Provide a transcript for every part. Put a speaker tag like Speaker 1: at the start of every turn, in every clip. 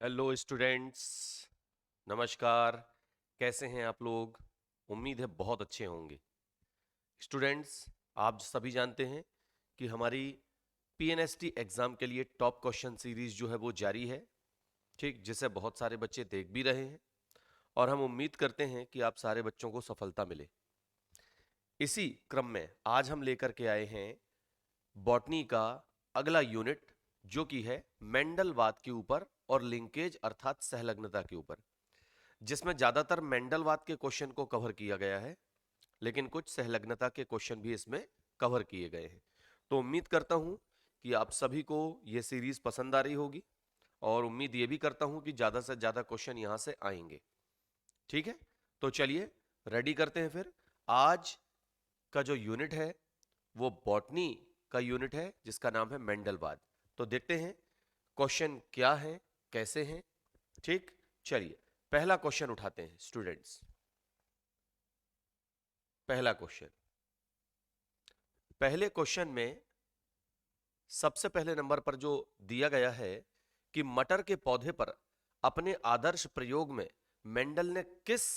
Speaker 1: Hello students. नमस्कार। कैसे हैं आप लोग? उम्मीद है बहुत अच्छे होंगे। स्टूडेंट्स, आप सभी जानते हैं कि हमारी पीएनएसटी एग्ज़ाम के लिए टॉप क्वेश्चन सीरीज जो है वो जारी है, ठीक, जिसे बहुत सारे बच्चे देख भी रहे हैं और हम उम्मीद करते हैं कि आप सारे बच्चों को सफलता मिले। इसी क्रम में आज हम लेकर के आए हैं बॉटनी का अगला यूनिट, जो कि है मेंडलवाद के ऊपर और लिंकेज अर्थात सहलग्नता के ऊपर, जिसमें ज्यादातर मेंडलवाद के क्वेश्चन को कवर किया गया है, लेकिन कुछ सहलग्नता के क्वेश्चन भी इसमें कवर किए गए हैं। तो उम्मीद करता हूं कि आप सभी को यह सीरीज पसंद आ रही होगी और उम्मीद ये भी करता हूं कि ज्यादा से ज्यादा क्वेश्चन यहां से आएंगे। ठीक है, तो चलिए रेडी करते हैं फिर। आज का जो यूनिट है वो बॉटनी का यूनिट है, जिसका नाम है मेंडलवाद। तो देखते हैं क्वेश्चन क्या है, कैसे हैं। ठीक, चलिए पहला क्वेश्चन उठाते हैं स्टूडेंट्स। पहला क्वेश्चन, पहले क्वेश्चन में सबसे पहले नंबर पर जो दिया गया है कि मटर के पौधे पर अपने आदर्श प्रयोग में मेंडल ने किस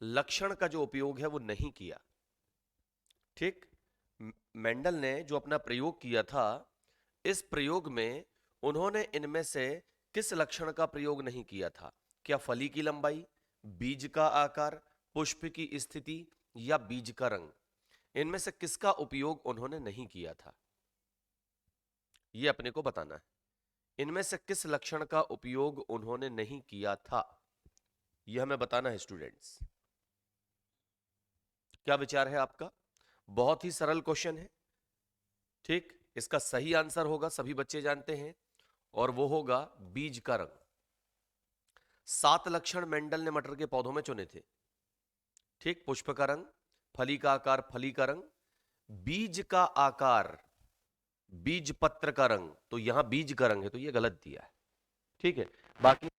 Speaker 1: लक्षण का जो उपयोग है वो नहीं किया। ठीक, मेंडल ने जो अपना प्रयोग किया था, इस प्रयोग में उन्होंने इनमें से किस लक्षण का प्रयोग नहीं किया था? क्या फली की लंबाई, बीज का आकार, पुष्प की स्थिति या बीज का रंग? इनमें से किसका उपयोग उन्होंने नहीं किया था, यह अपने को बताना है। इनमें से किस लक्षण का उपयोग उन्होंने नहीं किया था, यह हमें बताना है स्टूडेंट्स। क्या विचार है आपका? बहुत ही सरल क्वेश्चन है। ठीक, इसका सही आंसर होगा, सभी बच्चे जानते हैं, और वो होगा बीज का रंग। 7 लक्षण मेंडल ने मटर के पौधों में चुने थे। ठीक, पुष्प का रंग, फली का आकार, फली का रंग, बीज का आकार, बीज पत्र का रंग। तो यहां बीज का रंग है, तो ये गलत दिया है। ठीक है, बाकी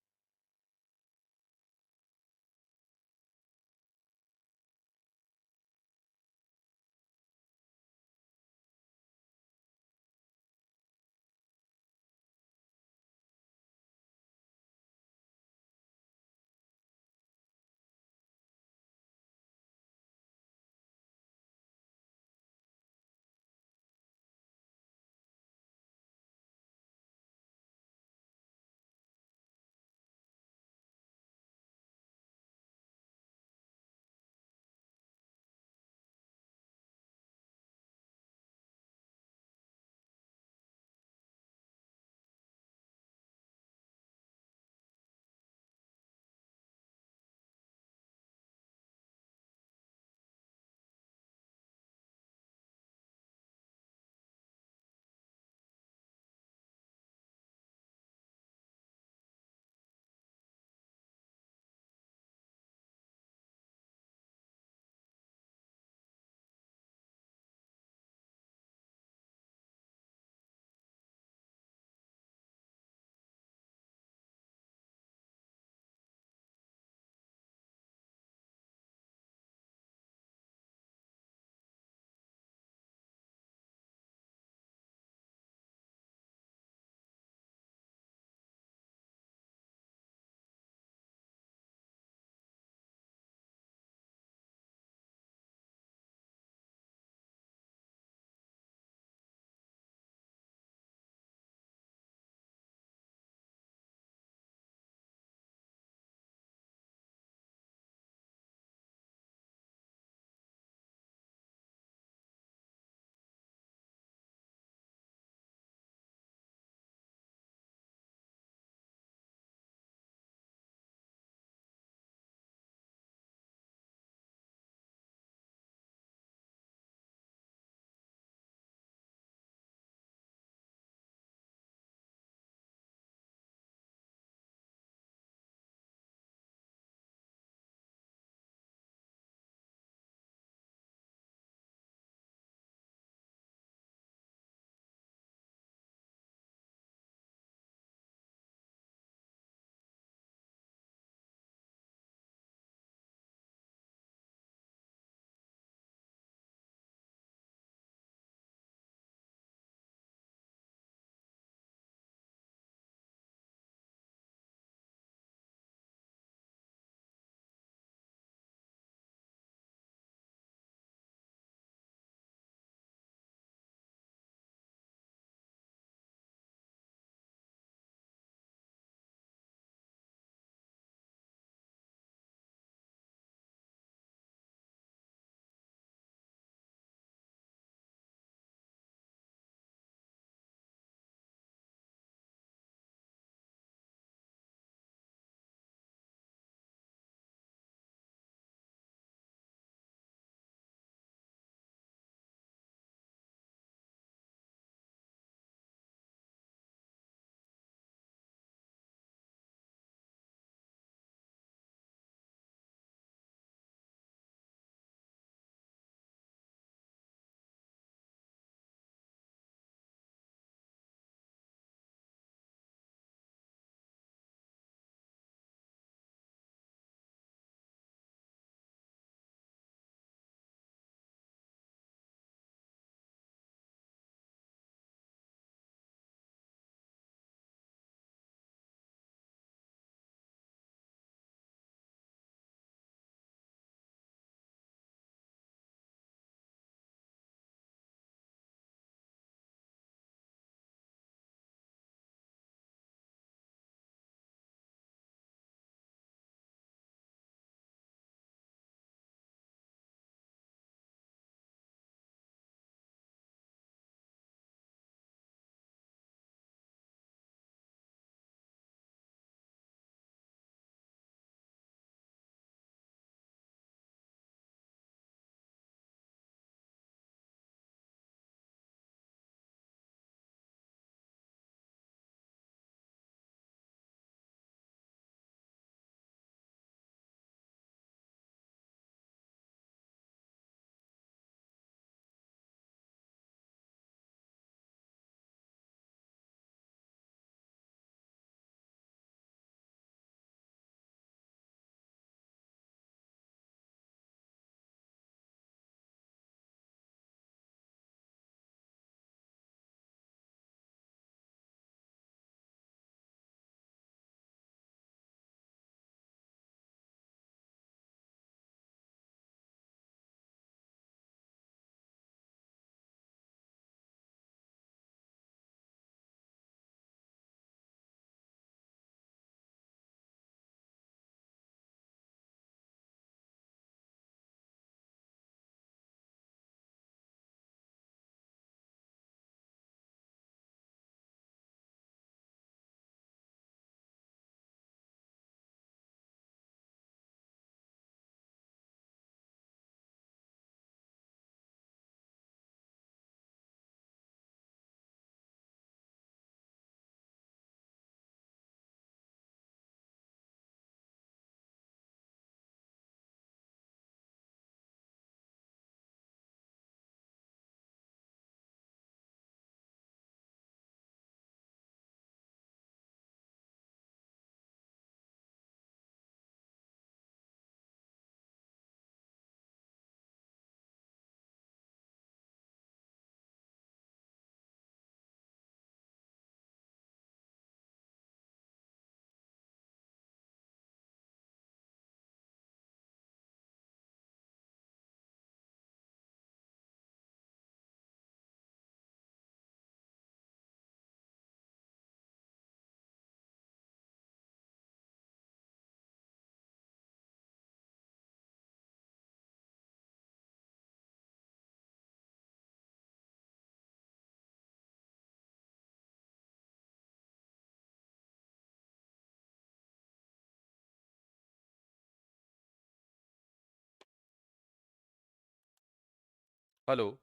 Speaker 1: हेलो,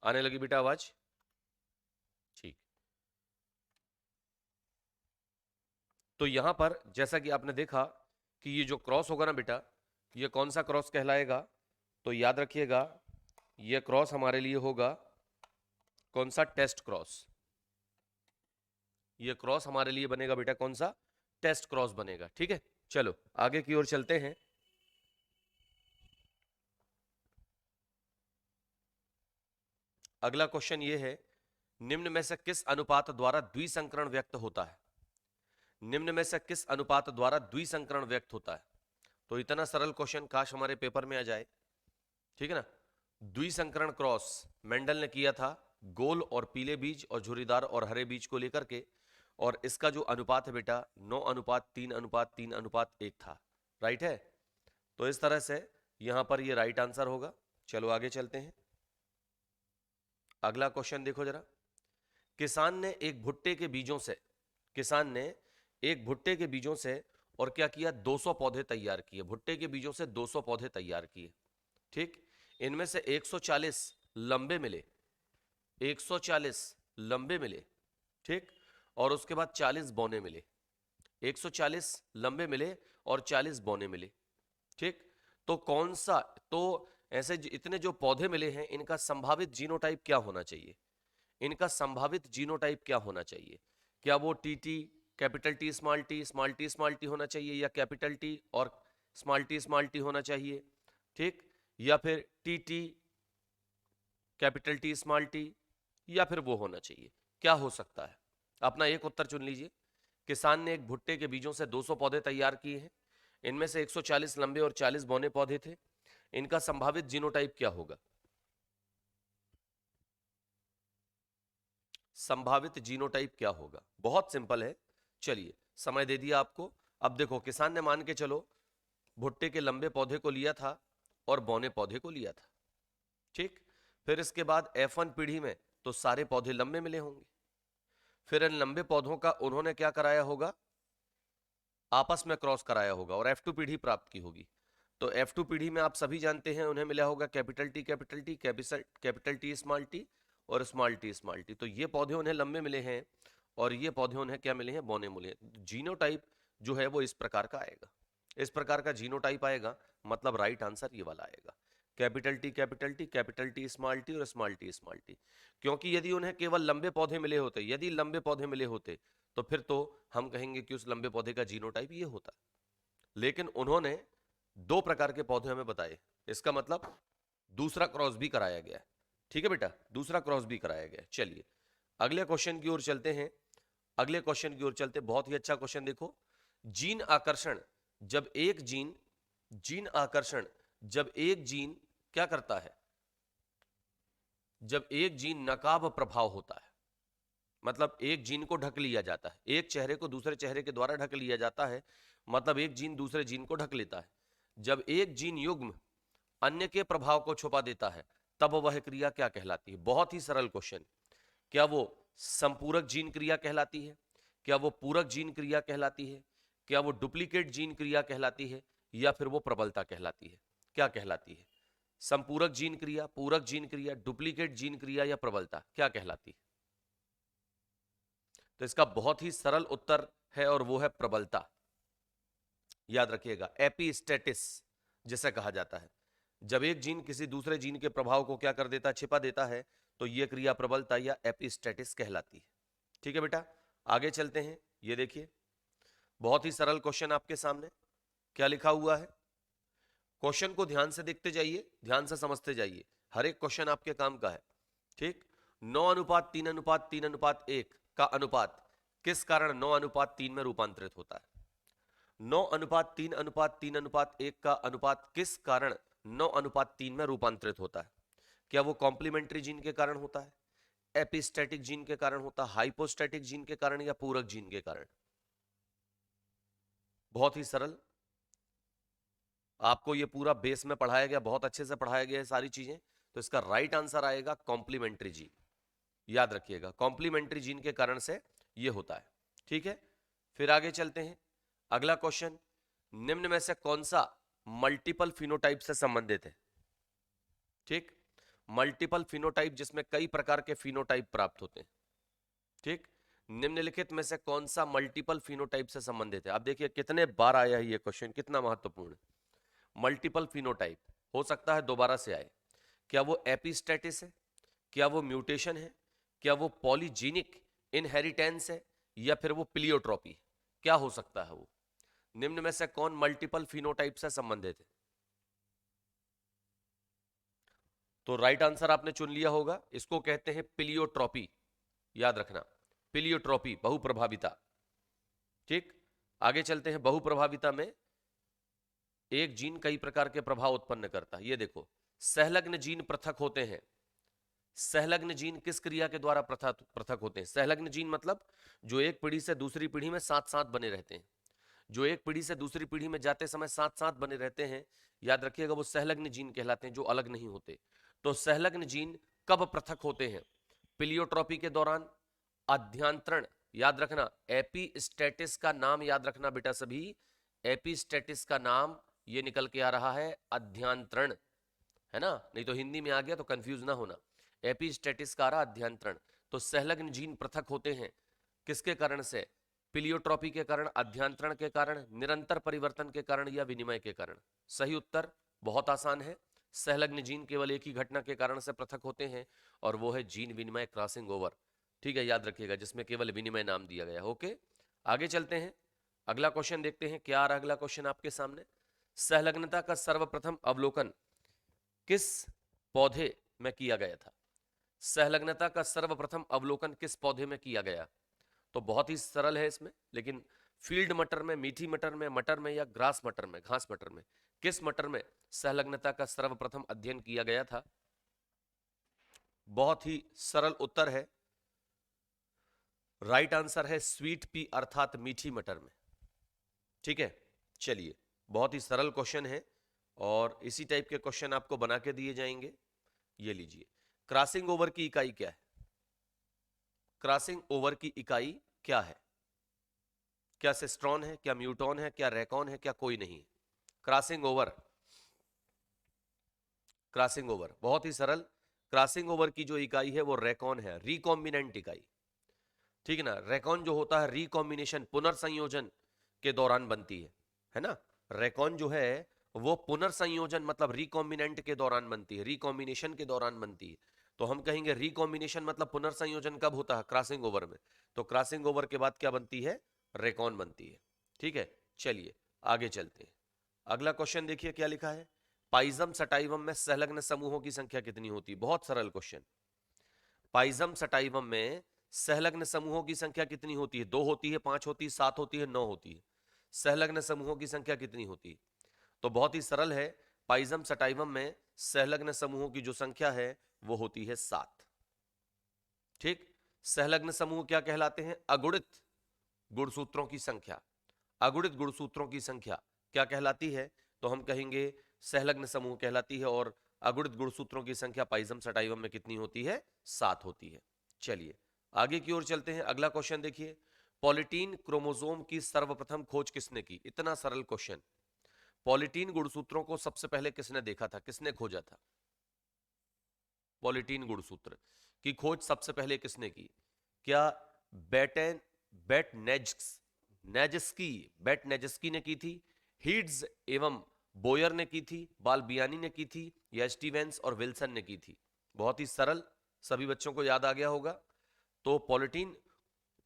Speaker 1: आने लगी बेटा आवाज? ठीक। तो यहां पर जैसा कि आपने देखा कि ये जो क्रॉस होगा ना बेटा, ये कौन सा क्रॉस कहलाएगा? तो याद रखिएगा, ये क्रॉस हमारे लिए होगा कौन सा? Test cross. ये क्रॉस हमारे लिए बनेगा बेटा कौन सा? टेस्ट क्रॉस बनेगा। ठीक है, चलो आगे की ओर चलते हैं। अगला क्वेश्चन ये है, निम्न में से किस अनुपात द्वारा द्विसंकरण व्यक्त होता है? निम्न में से किस अनुपात द्वारा द्विसंकरण व्यक्त होता है? तो इतना सरल क्वेश्चन काश हमारे पेपर में आ जाए। ठीक है ना। द्विसंकरण क्रॉस मेंडल ने किया था गोल और पीले बीज और झुर्रीदार और हरे बीज को लेकर के, और इसका जो अनुपात है बेटा 9:3:3:3:1 था। राइट है। तो इस तरह से यहां पर ये राइट आंसर होगा। चलो आगे चलते हैं। अगला क्वेश्चन देखो जरा। किसान ने एक भुट्टे के बीजों से किसान ने एक भुट्टे के बीजों से और क्या किया? 200 पौधे तैयार किए। भुट्टे के बीजों से 200 पौधे तैयार किए। ठीक। इनमें से 140 लंबे मिले, 140 लंबे मिले। ठीक। और उसके बाद 40 बौने मिले। 140 लंबे मिले और 40 बौने मिले। ठीक। तो कौन सा, तो ऐसे इतने जो पौधे मिले हैं, इनका संभावित जीनोटाइप क्या होना चाहिए? इनका संभावित जीनोटाइप क्या होना चाहिए? क्या वो T, capital T small T, small T small T होना चाहिए, या कैपिटल टी और स्मॉल टी होना चाहिए? ठीक। या फिर T, capital T small T, या फिर वो होना चाहिए? क्या हो सकता है? अपना एक उत्तर चुन लीजिए। किसान ने एक भुट्टे के बीजों से 200 पौधे तैयार किए हैं। इनमें से 140 लंबे और 40 बौने पौधे थे। इनका संभावित जीनोटाइप क्या होगा? संभावित जीनोटाइप क्या होगा? बहुत सिंपल है। चलिए, समय दे दिया आपको। अब देखो, किसान ने मान के चलो भुट्टे के लंबे पौधे को लिया था और बौने पौधे को लिया था। ठीक। फिर इसके बाद F1 पीढ़ी में तो सारे पौधे लंबे मिले होंगे। फिर इन लंबे पौधों का उन्होंने क्या कराया होगा? आपस में क्रॉस कराया होगा और F2 पीढ़ी प्राप्त की होगी। तो F2 पीढ़ी में आप सभी जानते हैं उन्हें मिला होगा कैपिटल टी, कैपिटल टी और स्मॉल टी। तो ये पौधे उन्हें लंबे मिले हैं और ये पौधे उन्हें क्या मिले हैं? बौने मिले हैं। जीनोटाइप जो है वो इस प्रकार का आएगा। इस प्रकार का जीनोटाइप आएगा, मतलब राइट आंसर ये वाला आएगा। कैपिटल टी, कैपिटल टी और स्मॉल टी। क्योंकि यदि उन्हें केवल लंबे पौधे मिले होते, यदि लंबे पौधे मिले होते, तो फिर तो हम कहेंगे कि उस लंबे पौधे का जीनोटाइप ये होता। लेकिन उन्होंने दो प्रकार के पौधे हमें बताए, इसका मतलब दूसरा क्रॉस भी कराया गया है। ठीक है बेटा, दूसरा क्रॉस भी कराया गया है। चलिए अगले क्वेश्चन की ओर चलते हैं। अगले क्वेश्चन की ओर चलते, बहुत ही अच्छा क्वेश्चन देखो। जीन आकर्षण जब एक जीन जीन आकर्षण जब एक जीन क्या करता है? जब एक जीन नकाब प्रभाव होता है, मतलब एक जीन को ढक लिया जाता है, एक चेहरे को दूसरे चेहरे के द्वारा ढक लिया जाता है, मतलब एक जीन दूसरे जीन को ढक लेता है। जब एक जीन युग्म अन्य के प्रभाव को छुपा देता है, तब वह क्रिया क्या कहलाती है? बहुत ही सरल क्वेश्चन। क्या वो संपूरक जीन क्रिया कहलाती है? क्या वो पूरक जीन क्रिया कहलाती है? क्या वो डुप्लीकेट जीन क्रिया कहलाती है? या फिर वो प्रबलता कहलाती है? क्या कहलाती है? संपूरक जीन क्रिया, पूरक जीन क्रिया, डुप्लीकेट जीन क्रिया या प्रबलता, क्या कहलाती है? तो इसका बहुत ही सरल उत्तर है और वो है प्रबलता। याद रखिएगा, एपिस्टेटिस जिसे कहा जाता है। जब एक जीन किसी दूसरे जीन के प्रभाव को क्या कर देता है? छिपा देता है, तो यह क्रिया प्रबलता या एपिस्टेटिस कहलाती है। ठीक है बेटा, आगे चलते हैं। ये देखिए, बहुत ही सरल क्वेश्चन आपके सामने क्या लिखा हुआ है। क्वेश्चन को ध्यान से देखते जाइए, ध्यान से समझते जाइए, हर एक क्वेश्चन आपके काम का है। ठीक। 9:3:3:1 का अनुपात किस कारण 9:3 में रूपांतरित होता है? 9:3:3:1 का अनुपात किस कारण 9:3 में रूपांतरित होता है? क्या वो कॉम्प्लीमेंट्री जीन के कारण होता है, एपिस्टैटिक जीन के कारण होता है, हाइपोस्टैटिक जीन के कारण, या पूरक जीन के कारण? बहुत ही सरल। आपको ये पूरा बेस में पढ़ाया गया, बहुत अच्छे से पढ़ाया गया है सारी चीजें। तो इसका राइट आंसर आएगा कॉम्प्लीमेंट्री जीन। याद रखिएगा, कॉम्प्लीमेंट्री जीन के कारण से ये होता है। ठीक है, फिर आगे चलते हैं। अगला क्वेश्चन, निम्न में से कौन सा मल्टीपल फिनोटाइप से संबंधित है? ठीक। मल्टीपल फिनोटाइप जिसमें कई प्रकार के फिनोटाइप प्राप्त होते हैं। ठीक, निम्नलिखित में से कौन सा मल्टीपल फिनोटाइप से संबंधित है? आप देखिए कितने बार आया है ये क्वेश्चन, कितना महत्वपूर्ण है। मल्टीपल फिनोटाइप हो सकता है दोबारा से आए। क्या वो एपिस्टेटिस है, क्या वो म्यूटेशन है, क्या वो पॉलीजीनिक इनहेरिटेंस है, या फिर वो प्लियोट्रॉपी? क्या हो सकता है वो? निम्न में से कौन मल्टीपल फिनोटाइप से संबंधित है? तो राइट आंसर आपने चुन लिया होगा, इसको कहते हैं प्लियोट्रॉपी। याद रखना, प्लियोट्रॉपी, बहुप्रभाविता। ठीक, आगे चलते हैं। बहुप्रभाविता में एक जीन कई प्रकार के प्रभाव उत्पन्न करता है। ये देखो, सहलग्न जीन पृथक होते हैं। सहलग्न जीन किस क्रिया के द्वारा पृथक पृथक होते हैं? सहलग्न जीन मतलब जो एक पीढ़ी से दूसरी पीढ़ी में साथ साथ बने रहते हैं, जो एक पीढ़ी से दूसरी पीढ़ी में जाते समय साथ साथ बने रहते हैं, याद रखिएगा, वो सहलग्न जीन कहलाते हैं, जो अलग नहीं होते। तो सहलग्न जीन कब पृथक होते हैं? प्लियोट्रॉपी के दौरान, अध्यांतरण, याद रखना, एपीस्टेटिस का नाम याद रखना बेटा सभी, एपीस्टेटिस का नाम ये निकल के आ रहा है अध्यांतरण, है ना? नहीं तो हिंदी में आ गया तो कंफ्यूज ना होना। एपीस्टेटिस का रहा अध्यांतरण। तो सहलग्न जीन पृथक होते हैं किसके कारण से? प्लियोट्रॉपी के कारण, अध्यांतरण के कारण, निरंतर परिवर्तन के कारण, या विनिमय के कारण? सही उत्तर बहुत आसान है, सहलग्न जीन केवल एक ही घटना के कारण से पृथक होते हैं, और वो है जीन विनिमय, क्रॉसिंग ओवर। ठीक है, याद रखिएगा, जिसमें केवल विनिमय नाम दिया गया। ओके, आगे चलते हैं, अगला क्वेश्चन देखते हैं। क्या आ रहा है अगला क्वेश्चन आपके सामने? संलग्नता का सर्वप्रथम अवलोकन किस पौधे में किया गया था? संलग्नता का सर्वप्रथम अवलोकन किस पौधे में किया गया? तो बहुत ही सरल है इसमें, लेकिन फील्ड मटर में, मीठी मटर में, या ग्रास मटर में, घास मटर में, किस मटर में संलग्नता का सर्वप्रथम अध्ययन किया गया था? बहुत ही सरल उत्तर है, राइट आंसर है स्वीट पी अर्थात मीठी मटर में। ठीक है, चलिए, बहुत ही सरल क्वेश्चन है, और इसी टाइप के क्वेश्चन आपको बना के दिए जाएंगे। ये लीजिए, क्रॉसिंग ओवर की इकाई क्या है? क्रॉसिंग ओवर की इकाई क्या है? क्या सिस्ट्रॉन है, क्या म्यूटॉन है, क्या रेकॉन है, क्या कोई नहीं? क्रॉसिंग ओवर, क्रॉसिंग ओवर बहुत ही सरल। क्रॉसिंग ओवर की जो इकाई है वो रेकॉन है, रिकॉम्बिनेंट इकाई। ठीक है ना? रेकॉन जो होता है रिकॉम्बिनेशन, पुनर्संयोजन के दौरान बनती है ना? रेकॉन जो है वो पुनर्संयोजन मतलब रिकॉम्बिनेंट के दौरान बनती है, रिकॉम्बिनेशन के दौरान बनती है। तो हम कहेंगे रिकॉम्बिनेशन मतलब पुनर्संयोजन कब होता है? क्रॉसिंग ओवर में। तो क्रॉसिंग ओवर के बाद क्या बनती है? रेकॉन बनती है। ठीक है, चलिए आगे चलते हैं। अगला क्वेश्चन देखिए क्या लिखा है। पाइजम सटाइवम में संलग्न समूहों की संख्या कितनी होती है? बहुत सरल क्वेश्चन। पाइजम सटाइवम में संलग्न समूहों की संख्या कितनी होती है? 2 होती है, 5 होती है, 7 होती है, 9 होती है? संलग्न समूहों की संख्या कितनी होती है? तो बहुत ही सरल है, पाइजम सटाइवम में संलग्न समूहों की जो संख्या है वो होती है 7। ठीक, संलग्न समूह क्या कहलाते हैं? अगुणित गुणसूत्रों की संख्या। अगुणित गुणसूत्रों की संख्या क्या कहलाती है? तो हम कहेंगे संलग्न समूह कहलाती है, और अगुणित गुणसूत्रों की संख्या पाइजम सटाइवम में कितनी होती है? 7 होती है। चलिए आगे की ओर चलते हैं, अगला क्वेश्चन देखिए। पॉलीटीन क्रोमोसोम की सर्वप्रथम खोज किसने की? इतना सरल क्वेश्चन। पॉलीटीन गुणसूत्रों को सबसे पहले किसने देखा था, किसने खोजा था? पॉलीटीन गुणसूत्र की खोज सबसे पहले किसने की? क्या बेटेन बेटनेज्स्की नेजस्की बेटनेजस्की ने की थी, हीड्स एवं बोयर ने की थी, बालबियानी ने की थी, या स्टीवेंस और विल्सन ने की थी? बहुत ही सरल, सभी बच्चों को याद आ गया होगा। तो पॉलीटीन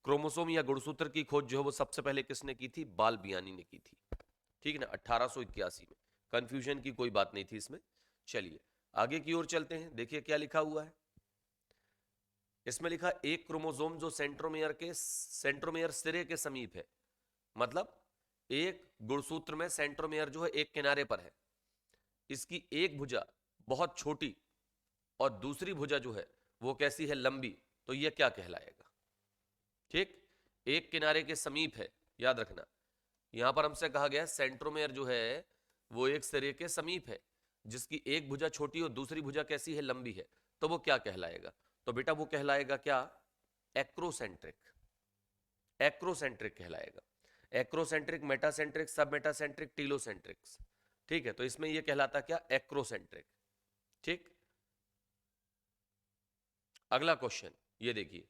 Speaker 1: क्रोमोसोम या गुणसूत्र की खोज जो है वो सबसे पहले किसने की थी? बालबियानी ने की थी। ठीक है ना, 1881 में। कंफ्यूजन की कोई बात नहीं थी इसमें। चलिए आगे की ओर चलते हैं, देखिए क्या लिखा हुआ है। इसमें लिखा एक क्रोमोसोम जो सेंट्रोमेयर सिरे के समीप है, मतलब एक गुणसूत्र में सेंट्रोमेयर जो है एक किनारे पर है, इसकी एक भुजा बहुत छोटी और दूसरी भुजा जो है वो कैसी है? लंबी। तो ये क्या कहलाएगा? ठीक, एक किनारे के समीप है, याद रखना। यहां पर हमसे कहा गया सेंट्रोमेयर जो है वो एक सिरे के समीप है, जिसकी एक भुजा छोटी और दूसरी भुजा कैसी है? लंबी है। तो वो क्या कहलाएगा? तो बेटा वो कहलाएगा क्या? एक्रोसेंट्रिक। एक्रोसेंट्रिक कहलाएगा। एक्रोसेंट्रिक, मेटासेंट्रिक, सब मेटासेंट्रिक, टीलोसेंट्रिक। ठीक है, तो इसमें ये कहलाता क्या? एक्रोसेंट्रिक। ठीक, अगला क्वेश्चन ये देखिए,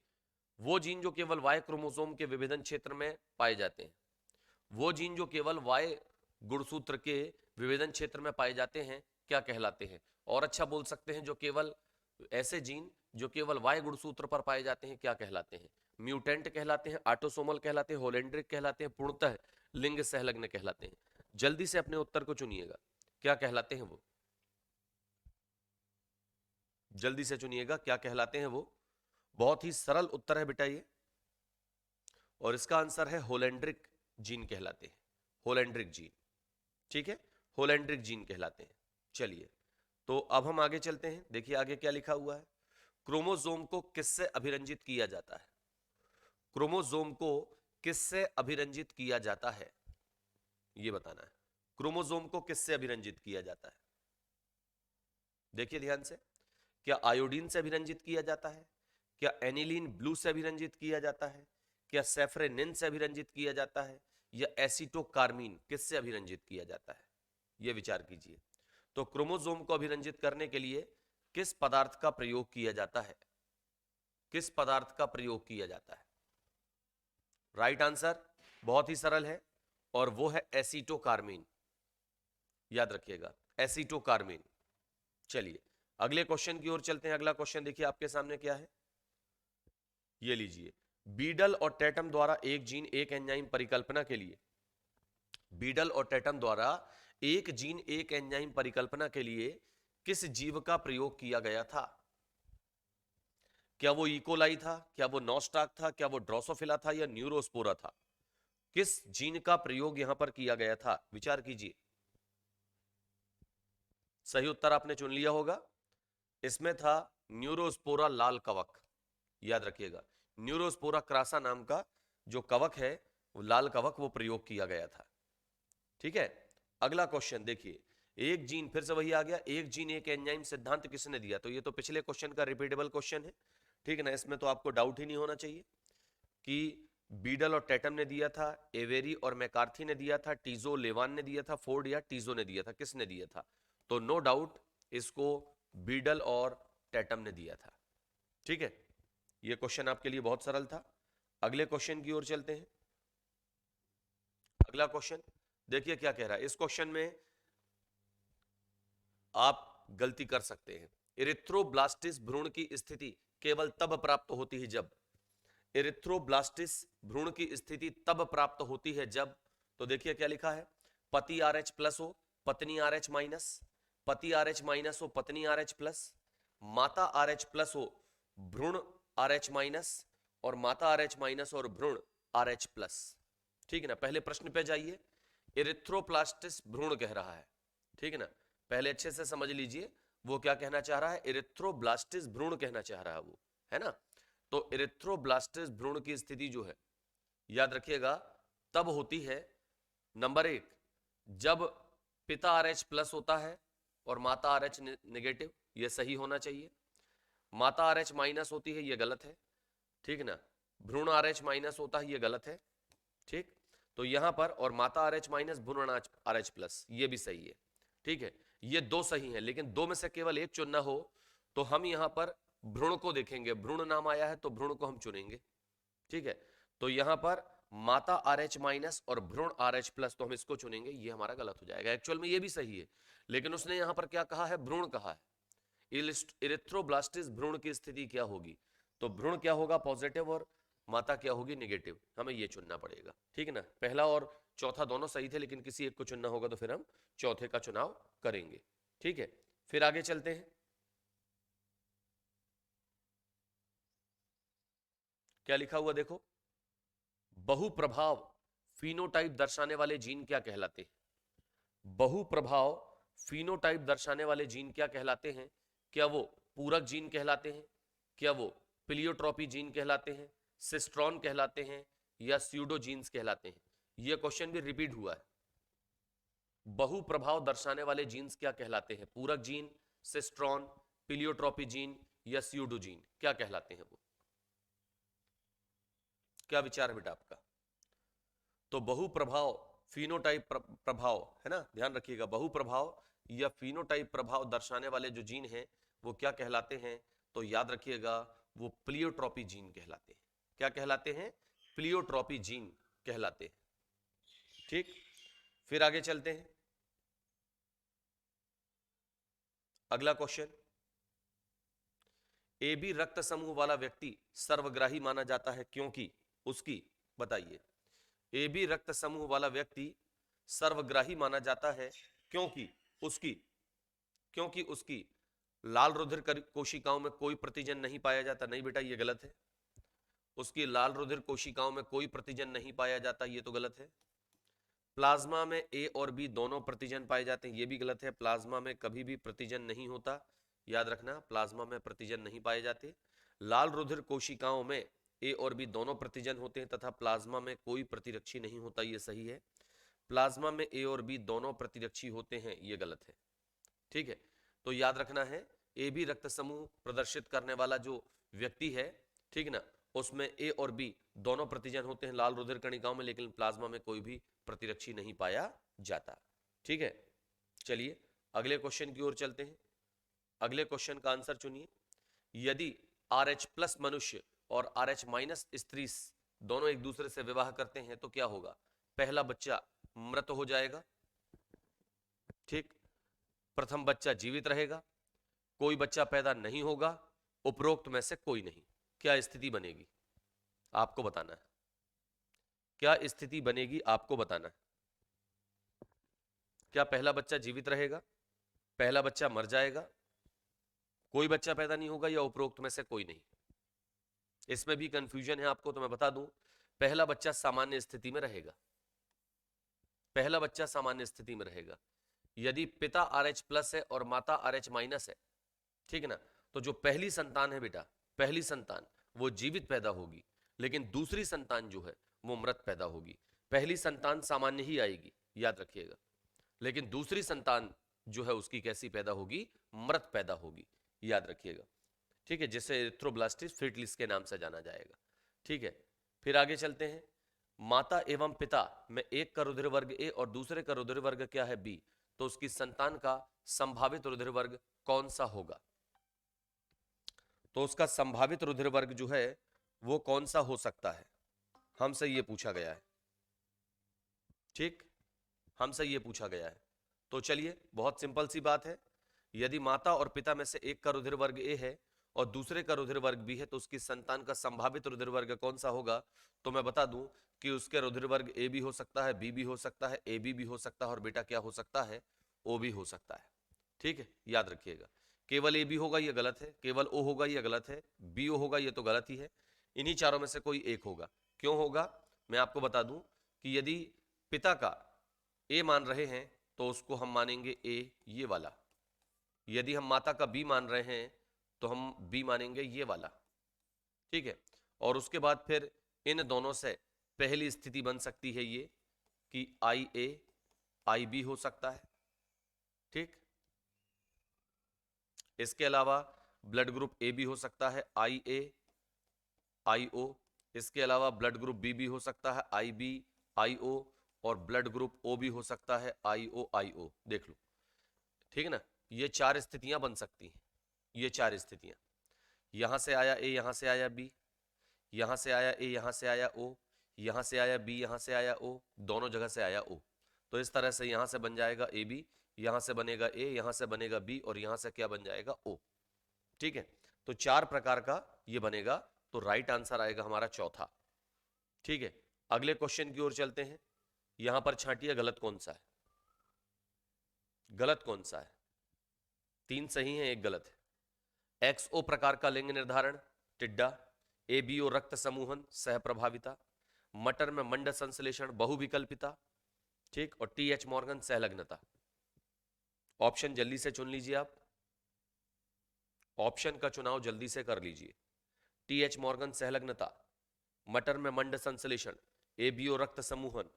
Speaker 1: वो जीन जो केवल वाई क्रोमोसोम के विभेदन क्षेत्र में पाए जाते हैं, वो जीन जो केवल वाई गुणसूत्र के विभेदन क्षेत्र में पाए जाते हैं क्या कहलाते हैं? और अच्छा बोल सकते हैं जो केवल ऐसे जीन जो केवल वाई गुणसूत्र पर पाए जाते हैं क्या कहलाते हैं? म्यूटेंट कहलाते हैं, ऑटोसोमल कहलाते हैं, होलेंड्रिक कहलाते हैं, पूर्णतः लिंग सहलग्न कहलाते हैं। जल्दी से अपने उत्तर को चुनिएगा, क्या कहलाते हैं वो? जल्दी से चुनिएगा, क्या कहलाते हैं वो? बहुत ही सरल उत्तर है बेटा ये, और इसका आंसर है होलेंड्रिक जीन कहलाते हैं। होलेंड्रिक जीन, ठीक है, होलेंड्रिक जीन कहलाते हैं। चलिए, तो अब हम आगे चलते हैं। देखिए आगे क्या लिखा हुआ है, क्रोमोसोम को किससे अभिरंजित किया जाता है? क्रोमोसोम को किससे अभिरंजित किया जाता है, ये बताना है। क्रोमोसोम को किससे अभिरंजित किया जाता है? देखिए ध्यान से, क्या आयोडीन से अभिरंजित किया जाता है? क्या एनिलीन ब्लू से अभिरंजित किया जाता है? क्या सैफरेनिन से अभिरंजित किया जाता है? या एसीटोकार्मीन किससे अभिरंजित किया जाता है? यह विचार कीजिए। तो क्रोमोसोम को अभिरंजित करने के लिए किस पदार्थ का प्रयोग किया जाता है? किस पदार्थ का प्रयोग किया जाता है? राइट आंसर बहुत ही सरल है, और वो है एसीटोकार्मीन। याद रखिएगा, एसीटोकार्मीन। चलिए अगले क्वेश्चन की ओर चलते हैं। अगला क्वेश्चन देखिए आपके सामने क्या है, ये लीजिए। बीडल और टेटम द्वारा एक जीन एक एंजाइम परिकल्पना के लिए, बीडल और टेटम द्वारा एक जीन एक एंजाइम परिकल्पना के लिए किस जीव का प्रयोग किया गया था? क्या वो इकोलाई था, क्या वो नॉस्टाक था, क्या वो ड्रोसोफिला था, या न्यूरोस्पोरा था? किस जीन का प्रयोग यहां पर किया गया था? विचार कीजिए। सही उत्तर आपने चुन लिया होगा, इसमें था न्यूरोस्पोरा लाल कवक। याद रखिएगा, न्यूरोस्पोरा क्रासा नाम का जो कवक है, वो लाल कवक, वो प्रयोग किया गया था। ठीक है, अगला क्वेश्चन देखिए, एक जीन, फिर से वही आ गया, एक जीन एक एंजाइम सिद्धांत किसने दिया? तो ये तो पिछले क्वेश्चन का रिपीटेबल क्वेश्चन है, ठीक है ना, इसमें तो आपको डाउट ही नहीं होना चाहिए कि बीडल और टेटम ने दिया था, एवेरी और मैकार्थी ने दिया था, टीजो लेवान ने दिया था, फोर्ड या टीजो ने दिया था, किसने दिया था? तो नो डाउट इसको बीडल और टेटम ने दिया था। ठीक है, ये क्वेश्चन आपके लिए बहुत सरल था। अगले क्वेश्चन की ओर चलते हैं। अगला क्वेश्चन देखिए क्या कह रहा है। इस क्वेश्चन में आप गलती कर सकते हैं। इरिथ्रोब्लास्टिस भ्रूण की स्थिति केवल तब प्राप्त होती है जब, इरिथ्रोब्लास्टिस भ्रूण की स्थिति तब प्राप्त होती है जब, तो देखिए क्या लिखा है, पति RH प्लस हो, पत्नी RH माइनस, पति RH माइनस हो, पत्नी RH प्लस, माता RH प्लस हो, भ्रूण RH माइनस, और माता RH माइनस और भ्रूण RH प्लस। ठीक है ना, पहले प्रश्न पे जाइए। इरिथ्रोप्लास्टिस भ्रूण कह रहा है, ठीक है ना, पहले अच्छे से समझ लीजिए वो क्या कहना चाह रहा है। इरिथ्रोब्लास्टिस भ्रूण कहना चाह रहा है वो, है ना। तो इरिथ्रोब्लास्टिस भ्रूण की स्थिति जो है, याद रखिएगा, तब होती है, नंबर 1, जब पिता RH प्लस होता है और माता RH नेगेटिव, ये सही होना चाहिए। माता RH माइनस होती है, ये गलत है, ठीक ना। भ्रूण RH माइनस होता है, ये गलत है, ठीक। तो यहां पर, और माता RH माइनस भ्रूण RH प्लस, ये भी सही है, ठीक है। ये दो सही है, लेकिन दो में से केवल एक चुनना हो तो हम यहां पर भ्रूण को देखेंगे, भ्रूण नाम आया है तो भ्रूण को हम चुनेंगे, ठीक है। तो यहां पर माता RH माइनस और भ्रूण RH प्लस, तो हम इसको चुनेंगे, ये हमारा गलत हो जाएगा। एक्चुअल में ये भी सही है, लेकिन उसने यहां पर क्या कहा है, भ्रूण कहा है। इरिथ्रोब्लास्टिस भ्रूण की स्थिति क्या होगी, तो भ्रूण क्या होगा, पॉजिटिव, और माता क्या होगी, नेगेटिव। हमें ये चुनना पड़ेगा, ठीक है ना। पहला और चौथा दोनों सही थे, लेकिन किसी एक को चुनना होगा तो फिर हम चौथे का चुनाव करेंगे, ठीक है। फिर आगे चलते हैं, क्या लिखा हुआ देखो, बहुप्रभाव फिनोटाइप दर्शाने वाले जीन क्या कहलाते हैं? बहुप्रभाव फिनोटाइप दर्शाने वाले जीन क्या कहलाते हैं? क्या वो पूरक जीन कहलाते हैं, क्या वो प्लियोट्रोपी जीन कहलाते हैं, सिस्ट्रॉन कहलाते हैं, या स्यूडो जीन्स कहलाते हैं? यह क्वेश्चन भी रिपीट हुआ है। बहुप्रभाव दर्शाने वाले जीन्स क्या कहलाते हैं? पूरक जीन, सिस्ट्रॉन, प्लियोट्रोपी जीन, या स्यूडो जीन, क्या कहलाते हैं वो? क्या विचार है बेटा आपका? तो बहुप्रभाव फिनोटाइप प्रभाव, है ना, ध्यान रखिएगा, बहुप्रभाव या फिनोटाइप प्रभाव दर्शाने वाले जो जीन हैं वो क्या कहलाते हैं? तो याद रखिएगा, वो प्लियोट्रॉपी जीन कहलाते हैं। क्या कहलाते हैं? प्लियोट्रॉपी जीन कहलाते हैं। ठीक, फिर आगे चलते हैं। अगला क्वेश्चन, ए बी रक्त समूह वाला व्यक्ति सर्वग्राही माना जाता है क्योंकि उसकी, बताइए, ए बी रक्त समूह वाला व्यक्ति सर्वग्राही माना जाता है क्योंकि उसकी, क्योंकि उसकी लाल रुधिर कोशिकाओं में कोई प्रतिजन नहीं पाया जाता। नहीं बेटा, ये गलत है। उसकी लाल रुधिर कोशिकाओं में कोई प्रतिजन नहीं पाया जाता, ये तो गलत है। प्लाज्मा में ए और बी दोनों प्रतिजन पाए जाते हैं, ये भी गलत है। प्लाज्मा में कभी भी प्रतिजन नहीं होता, याद रखना, प्लाज्मा में प्रतिजन नहीं पाए जाते। लाल रुधिर कोशिकाओं में ए और बी दोनों प्रतिजन होते हैं तथा प्लाज्मा में कोई प्रतिरक्षी नहीं होता, ये सही है। प्लाज्मा में ए और बी दोनों प्रतिरक्षी होते हैं, ये गलत है। ठीक है, तो याद रखना है, ए बी रक्त समूह प्रदर्शित करने वाला जो व्यक्ति है, ठीक ना, उसमें ए और बी दोनों प्रतिजन होते हैं लाल रुधिर कणिकाओं में, लेकिन प्लाज्मा में कोई भी प्रतिरक्षी नहीं पाया जाता। ठीक है, चलिए अगले क्वेश्चन की ओर चलते हैं। अगले क्वेश्चन का आंसर चुनिए। यदि RH प्लस मनुष्य और RH माइनस स्त्री दोनों एक दूसरे से विवाह करते हैं तो क्या होगा? पहला बच्चा मृत हो जाएगा, ठीक, प्रथम बच्चा जीवित रहेगा, कोई बच्चा पैदा नहीं होगा, उपरोक्त में से कोई नहीं। क्या स्थिति बनेगी आपको बताना है। क्या स्थिति बनेगी आपको बताना है। क्या पहला बच्चा जीवित रहेगा, पहला बच्चा मर जाएगा, कोई बच्चा पैदा नहीं होगा, या उपरोक्त में से कोई नहीं? इसमें भी कंफ्यूजन है आपको, तो मैं बता दूं, पहला बच्चा सामान्य स्थिति में रहेगा। पहला बच्चा सामान्य स्थिति में रहेगा। यदि पिता RH प्लस है और माता RH माइनस है, ठीक है ना, तो जो पहली संतान है बेटा, पहली संतान वो जीवित पैदा होगी, लेकिन दूसरी संतान जो है वो मृत पैदा होगी। पहली संतान सामान्य ही आएगी, याद रखिएगा, लेकिन दूसरी संतान जो है उसकी कैसी पैदा होगी? मृत पैदा होगी, याद रखिएगा। ठीक है, जिसे एरिथ्रोब्लास्टिस फीटलिस के नाम से जाना जाएगा। ठीक है, फिर आगे चलते हैं। माता एवं पिता में एक का रुधिर वर्ग ए और दूसरे का रुधिर वर्ग क्या है? बी, तो उसकी संतान का संभावित रुधिर वर्ग कौन सा होगा? तो उसका संभावित रुधिर वर्ग जो है वो कौन सा हो सकता है, हमसे ये पूछा गया है। ठीक, हमसे ये पूछा गया है। तो चलिए, बहुत सिंपल सी बात है, यदि माता और पिता में से एक का रुधिर वर्ग ए है और दूसरे का रुधिर वर्ग बी है, तो उसकी संतान का संभावित रुधिर वर्ग कौन सा होगा? तो मैं बता दूं कि उसके रुधिर वर्ग ए भी हो सकता है, बी भी हो सकता है, ए बी भी हो सकता है, और बेटा क्या हो सकता है? ओ भी हो सकता है। ठीक है, याद रखिएगा, केवल ए बी होगा ये गलत है, केवल ओ होगा ये गलत है, बी ओ होगा ये तो गलत ही है, इन्हीं चारों में से कोई एक होगा। क्यों होगा? मैं आपको बता दूं कि यदि पिता का ए मान रहे हैं तो उसको हम मानेंगे ए, ये वाला। यदि हम माता का बी मान रहे हैं तो हम बी मानेंगे ये वाला। ठीक है, और उसके बाद फिर इन दोनों से पहली स्थिति बन सकती है ये कि आई ए आई बी हो सकता है। ठीक, इसके अलावा ब्लड ग्रुप ए भी हो सकता है, आई ए आई ओ। इसके अलावा ब्लड ग्रुप बी भी हो सकता है, आई बी आई ओ, और ब्लड ग्रुप ओ भी हो सकता है, आई ओ आई ओ। देख लो, ठीक है ना, ये चार स्थितियां बन सकती हैं। ये चार स्थितियां, यहां से आया ए, यहां से आया बी, यहां से आया ए, यहां से आया ओ, यहां से आया बी, यहां से आया ओ, दोनों जगह से आया ओ। तो इस तरह से यहां से बन जाएगा ए बी, यहां से बनेगा ए, यहां से बनेगा बी, और यहां से क्या बन जाएगा? ओ। ठीक है, तो चार प्रकार का ये बनेगा, तो राइट आंसर आएगा हमारा चौथा। ठीक है, अगले क्वेश्चन की ओर चलते हैं। यहां पर छांटिए गलत कौन सा है, गलत कौन सा है? तीन सही है, एक गलत है। XO प्रकार का लिंग निर्धारण टिड्डा, ABO रक्त समूहन सह प्रभाविता, मटर में मंड संश्लेषण बहुविकल्पिता, ठीक, और TH मॉर्गन सहलग्नता। ऑप्शन जल्दी से चुन लीजिए आप, ऑप्शन का चुनाव जल्दी से कर लीजिए। TH मॉर्गन सहलग्नता, मटर में मंड संश्लेषण, ABO रक्त समूहन,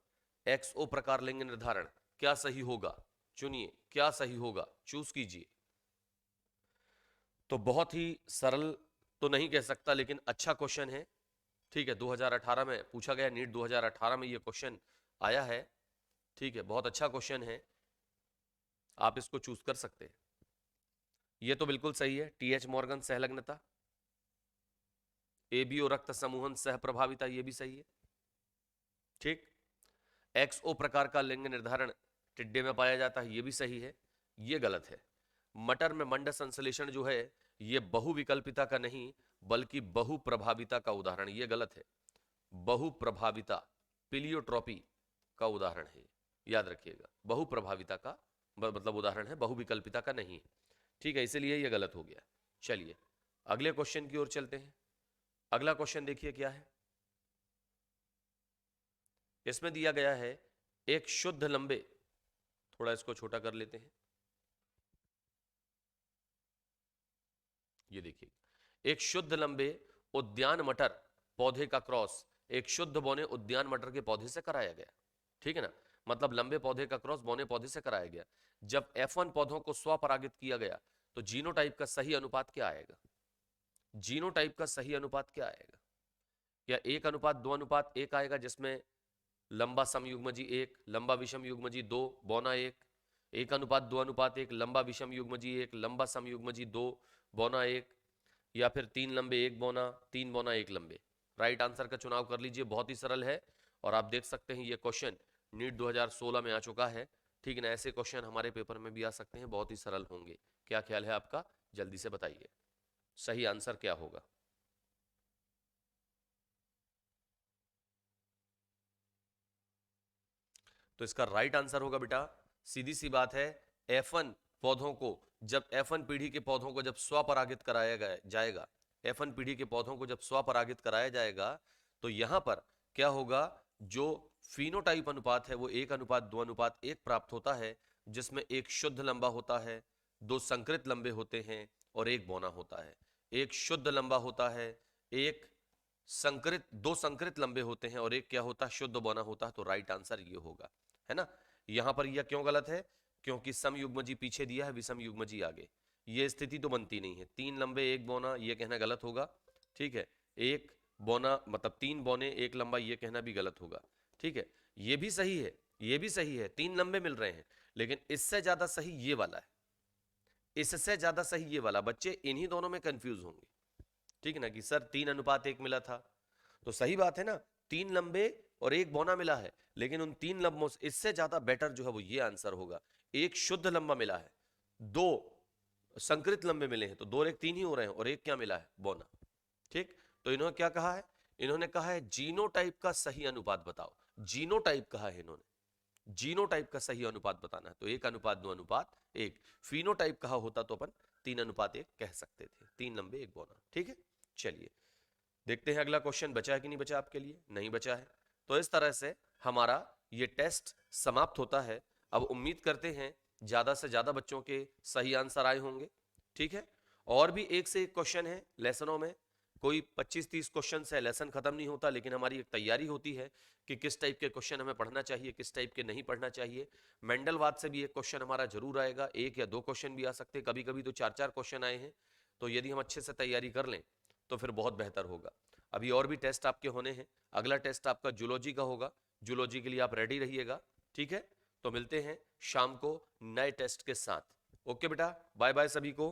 Speaker 1: XO प्रकार लिंग निर्धारण, क्या सही होगा? चुनिए, क्या सही होगा, चूज कीजिए। तो बहुत ही सरल तो नहीं कह सकता, लेकिन अच्छा क्वेश्चन है। ठीक है, 2018 में पूछा गया, नीट 2018 में ये क्वेश्चन आया है। ठीक है, बहुत अच्छा क्वेश्चन है, आप इसको चूज कर सकते हैं। ये तो बिल्कुल सही है, TH मॉर्गन सहलग्नता। एबीओ रक्त समूहन सह प्रभाविता, ये भी सही है। ठीक। एक्सओ प्रकार का लिंग निर्धारण टिड्डे में पाया जाता है, ये भी सही है। ये गलत है। मटर में मंड संश्लेषण जो है ये बहुविकल्पिता का नहीं बल्कि बहुप्रभाविता का उदाहरण, ये गलत है। बहुप्रभाविता पिलियोट्रोपी का उदाहरण है, याद रखिएगा। बहुप्रभाविता का मतलब उदाहरण है, बहुविकल्पिता का नहीं है। ठीक है, इसीलिए ये गलत हो गया। चलिए अगले क्वेश्चन की ओर चलते हैं। अगला क्वेश्चन देखिए क्या है। इसमें दिया गया है एक शुद्ध लंबे, थोड़ा इसको छोटा कर लेते हैं। ये देखिए, एक शुद्ध लंबे उद्यान मटर पौधे का क्रॉस एक शुद्ध बौने उद्यान मटर के पौधे से कराया गया। ठीक है ना, मतलब लंबे पौधे का क्रॉस बौने पौधे से कराया गया। जब F1 पौधों को स्वपरागित किया गया तो जीनोटाइप का सही अनुपात क्या आएगा? जीनोटाइप का सही अनुपात क्या आएगा? या 1:2:1 आएगा, जिसमें लंबा समयुग्मजी 1, लंबा विषम युग्मजी 2, बौना 1, 1:2:1, लंबा विषम युग्मजी 1, लंबा समयुग्मजी 2, बौना 1, या फिर 3 लंबे 1 बौना, 3 बौना 1 लंबे। राइट आंसर का चुनाव कर लीजिए, बहुत ही सरल है। और आप देख सकते हैं ये क्वेश्चन नीट 2016 में आ चुका है। ठीक है ना, ऐसे क्वेश्चन हमारे पेपर में भी आ सकते हैं, बहुत ही सरल होंगे। क्या ख्याल है आपका? जल्दी से बताइए सही आंसर क्या होगा। तो इसका राइट आंसर होगा बेटा, सीधी सी बात है, F1 पौधों को जब F1 पीढ़ी के पौधों को जब स्वपरागित कराया जाएगा, F1 पीढ़ी के पौधों को जब स्वपरागित कराया जाएगा तो यहां पर क्या होगा, जो फिनोटाइप अनुपात है वो 1:2:1 प्राप्त होता है, जिसमें एक शुद्ध लंबा होता है, 2 संकृत लंबे होते हैं और 1 बौना होता है। एक शुद्ध लंबा होता है, एक संकृत 2 संकृत लंबे होते हैं और एक क्या होता है, शुद्ध बौना होता है। तो राइट आंसर ये होगा, है ना। यहां पर यह क्यों गलत है? क्योंकि समयुग्मजी पीछे दिया है, विषम युग्मजी आगे। ये स्थिति तो बनती नहीं है। 3 लंबे 1 बौना ये कहना गलत होगा। ठीक है, 1 बौना मतलब 3 बौने 1 लंबा ये कहना भी गलत होगा। ठीक है, ये भी सही है, ये भी सही है, 3 लंबे मिल रहे हैं, लेकिन इससे ज्यादा सही ये वाला है, इससे ज्यादा सही ये वाला। बच्चे इन्हीं दोनों में कंफ्यूज होंगे। ठीक है ना, कि सर 3:1 मिला था, तो सही बात है ना, 3 लंबे और 1 बौना मिला है, लेकिन उन 3 लंबों से इससे ज्यादा बेटर जो है वो ये आंसर होगा। एक शुद्ध लंबा मिला है, 2 संकृत लंबे मिले हैं, तो 2 और 1 3 ही हो रहे हैं, और एक क्या मिला है, बौना। ठीक, तो इन्होंने क्या कहा है? इन्होंने कहा है जीनोटाइप का सही अनुपात बताओ। जीनोटाइप कहा है इन्होंने, जीनोटाइप का सही अनुपात बताना है। तो 1:2:1। फिनोटाइप कहा होता तो अपन 3:1 कह सकते थे, 3 लंबे 1 बौना। ठीक है, चलिए देखते हैं अगला क्वेश्चन बचा है कि नहीं बचा आपके लिए। नहीं बचा है। तो इस तरह से हमारा ये टेस्ट समाप्त होता है। अब उम्मीद करते हैं ज्यादा से ज्यादा बच्चों के सही आंसर आए होंगे। ठीक है, और भी एक से एक क्वेश्चन है लेसनों में, कोई 25-30 क्वेश्चन है, लेसन खत्म नहीं होता, लेकिन हमारी एक तैयारी होती है कि किस टाइप के क्वेश्चन हमें पढ़ना चाहिए, किस टाइप के नहीं पढ़ना चाहिए। मेंडलवाद से भी एक क्वेश्चन हमारा जरूर आएगा, 1 या 2 क्वेश्चन भी आ सकते हैं, कभी कभी तो 4-4 क्वेश्चन आए हैं। तो यदि हम अच्छे से तैयारी कर लें तो फिर बहुत बेहतर होगा। अभी और भी टेस्ट आपके होने हैं। अगला टेस्ट आपका जूलॉजी का होगा, जूलॉजी के लिए आप रेडी रहिएगा। ठीक है, तो मिलते हैं शाम को नए टेस्ट के साथ। ओके बेटा, बाय बाय सभी को।